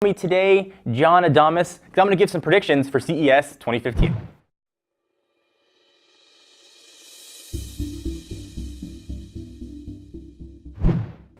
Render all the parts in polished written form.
Me today, John Adamus, because I'm going to give some predictions for CES 2015.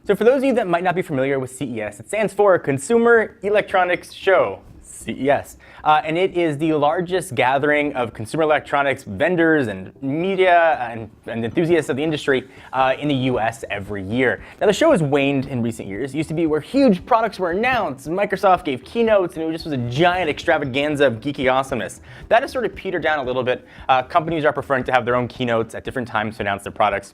So for those of you that might not be familiar with CES, it stands for Consumer Electronics Show, CES. And it is the largest gathering of consumer electronics vendors and media and enthusiasts of the industry in the US every year. Now the show has waned in recent years. It used to be where huge products were announced, Microsoft gave keynotes, and it just was a giant extravaganza of geeky awesomeness. That has sort of petered down a little bit. Companies are preferring to have their own keynotes at different times to announce their products,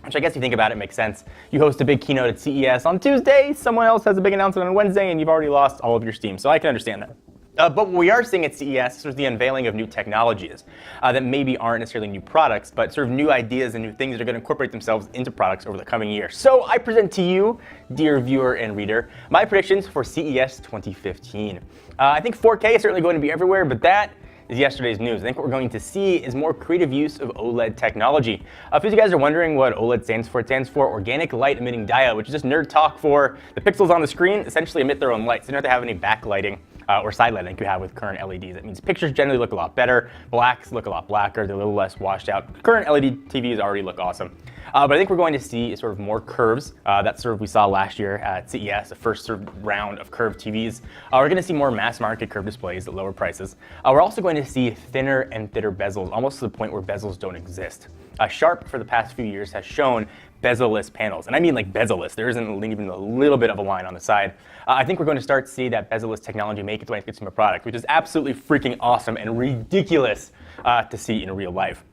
which I guess if you think about it makes sense. You host a big keynote at CES on Tuesday, someone else has a big announcement on Wednesday, and you've already lost all of your steam. So I can understand that. But what we are seeing at CES is the unveiling of new technologies that maybe aren't necessarily new products, but sort of new ideas and new things that are going to incorporate themselves into products over the coming year. So I present to you, dear viewer and reader, my predictions for CES 2015. I think 4K is certainly going to be everywhere, but that is yesterday's news. I think what we're going to see is more creative use of OLED technology. If you guys are wondering what OLED stands for, it stands for Organic Light Emitting Diode, which is just nerd talk for the pixels on the screen essentially emit their own light, so you don't have to have any backlighting or side lighting like you have with current LEDs. That means pictures generally look a lot better, blacks look a lot blacker, they're a little less washed out. Current LED TVs already look awesome. But I think we're going to see sort of more curves. That's sort of we saw last year at CES, the first sort of round of curved TVs. We're going to see more mass market curved displays at lower prices. We're also going to see thinner and thinner bezels, almost to the point where bezels don't exist. Sharp, for the past few years, has shown bezel-less panels. And I mean like bezel-less. There isn't even a little bit of a line on the side. I think we're going to start to see that bezel-less technology make its way into consumer products, which is absolutely freaking awesome and ridiculous to see in real life.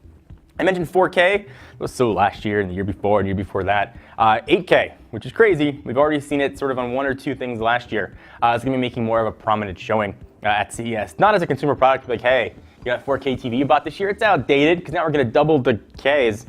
I mentioned 4K, it was so last year and the year before and the year before that. 8K, which is crazy. We've already seen it sort of on one or two things last year. It's going to be making more of a prominent showing at CES. Not as a consumer product, like, hey, you got a 4K TV you bought this year, it's outdated because now we're going to double the Ks.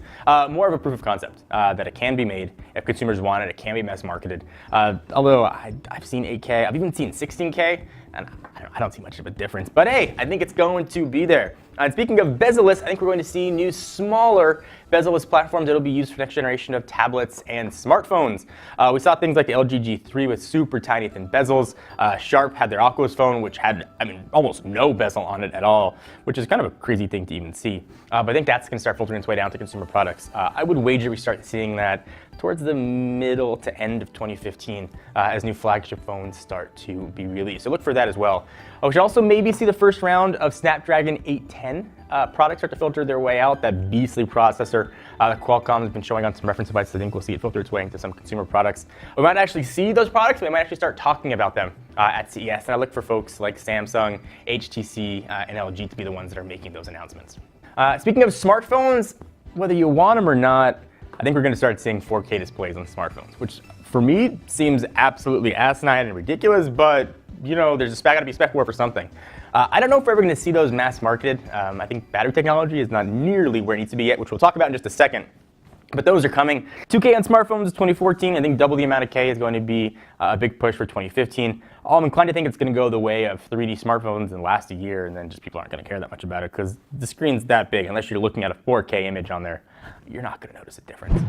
More of a proof of concept that it can be made if consumers want it. It can be mass marketed. Although I've seen 8K, I've even seen 16K, and I don't see much of a difference. But hey, I think it's going to be there. And speaking of bezel-less, I think we're going to see new, smaller bezel-less platforms that will be used for next generation of tablets and smartphones. We saw things like the LG G3 with super tiny thin bezels. Sharp had their Aquos phone, which had, almost no bezel on it at all, which is kind of a crazy thing to even see. But I think that's going to start filtering its way down to consumer products. I would wager we start seeing that towards the middle to end of 2015 as new flagship phones start to be released. So look for that as well. We should also maybe see the first round of Snapdragon 810 products start to filter their way out. That beastly processor that Qualcomm has been showing on some reference devices. I think we'll see it filter its way into some consumer products. We might actually see those products, but we might actually start talking about them at CES. And I look for folks like Samsung, HTC, and LG to be the ones that are making those announcements. Speaking of smartphones, whether you want them or not, I think we're going to start seeing 4K displays on smartphones, which for me seems absolutely asinine and ridiculous, but you know, there's got to be spec war for something. I don't know if we're ever going to see those mass marketed. I think battery technology is not nearly where it needs to be yet, which we'll talk about in just a second. But those are coming. 2K on smartphones is 2014. I think double the amount of K is going to be a big push for 2015. I'm inclined to think it's going to go the way of 3D smartphones and last a year, and then just people aren't going to care that much about it because the screen's that big. Unless you're looking at a 4K image on there, you're not going to notice a difference.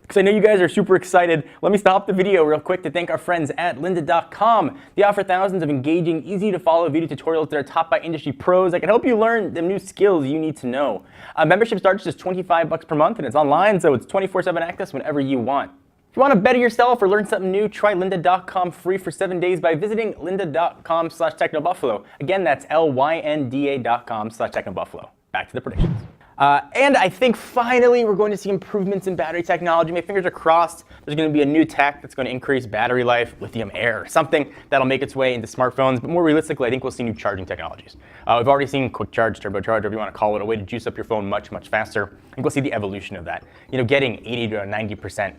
Because I know you guys are super excited, let me stop the video real quick to thank our friends at lynda.com. They offer thousands of engaging, easy to follow video tutorials that are taught by industry pros that can help you learn the new skills you need to know. Membership starts just $25 per month and it's online, so it's 24/7 access whenever you want. If you want to better yourself or learn something new, try lynda.com free for 7 days by visiting lynda.com/technobuffalo. Again, that's lynda.com/technobuffalo. Back to the predictions. And I think finally we're going to see improvements in battery technology. My fingers are crossed. There's going to be a new tech that's going to increase battery life, lithium air, something that'll make its way into smartphones. But more realistically, I think we'll see new charging technologies. We've already seen quick charge, turbocharge, whatever you want to call it, a way to juice up your phone much, much faster. I think we'll see the evolution of that. You know, getting 80 to 90%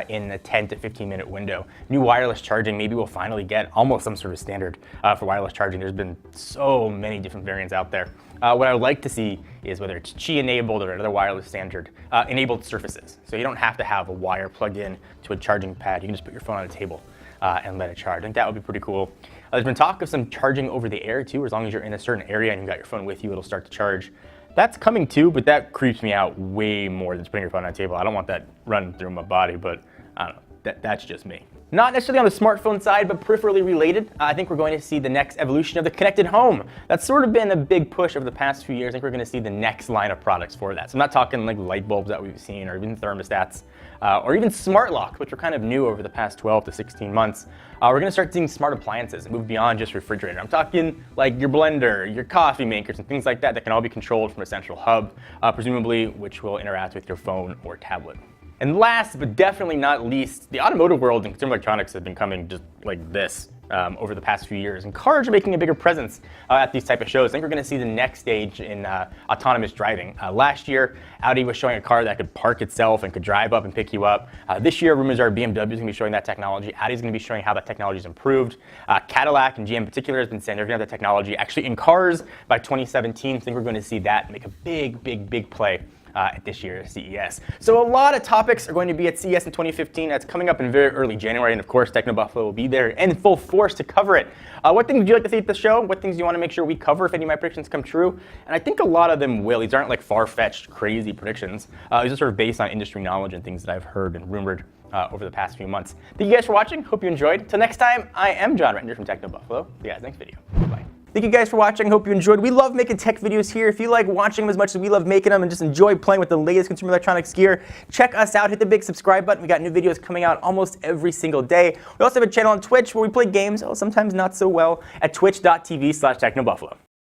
in a 10 to 15 minute window. New wireless charging, maybe we'll finally get almost some sort of standard for wireless charging. There's been so many different variants out there. What I would like to see is whether it's Qi enabled or another wireless standard enabled surfaces. So you don't have to have a wire plugged in to a charging pad. You can just put your phone on a table and let it charge. I think that would be pretty cool. There's been talk of some charging over the air too. As long as you're in a certain area and you've got your phone with you, it'll start to charge. That's coming too, but that creeps me out way more than just putting your phone on a table. I don't want that running through my body, but I don't know. That's just me. Not necessarily on the smartphone side, but peripherally related, I think we're going to see the next evolution of the connected home. That's sort of been a big push over the past few years. I think we're going to see the next line of products for that. So I'm not talking like light bulbs that we've seen, or even thermostats, or even smart locks, which are kind of new over the past 12 to 16 months. We're going to start seeing smart appliances and move beyond just refrigerator. I'm talking like your blender, your coffee makers, and things like that that can all be controlled from a central hub, presumably which will interact with your phone or tablet. And last, but definitely not least, the automotive world and consumer electronics have been coming just like this over the past few years. And cars are making a bigger presence at these type of shows. I think we're going to see the next stage in autonomous driving. Last year, Audi was showing a car that could park itself and could drive up and pick you up. This year, rumors are BMW is going to be showing that technology. Audi's going to be showing how that technology is improved. Cadillac and GM in particular has been saying they're going to have that technology actually in cars by 2017. I think we're going to see that make a big play at this year's CES. So a lot of topics are going to be at CES in 2015. That's coming up in very early January, and of course, Techno Buffalo will be there in full force to cover it. What things would you like to see at the show? What things do you want to make sure we cover if any of my predictions come true? And I think a lot of them will. These aren't like far-fetched, crazy predictions. These are sort of based on industry knowledge and things that I've heard and rumored over the past few months. Thank you guys for watching. Hope you enjoyed. Until next time, I am John Render from Techno Buffalo. See you guys next video. Bye. Thank you guys for watching. Hope you enjoyed. We love making tech videos here. If you like watching them as much as we love making them and just enjoy playing with the latest consumer electronics gear, check us out. Hit the big subscribe button. We got new videos coming out almost every single day. We also have a channel on Twitch where we play games, sometimes not so well, at twitch.tv/technobuffalo.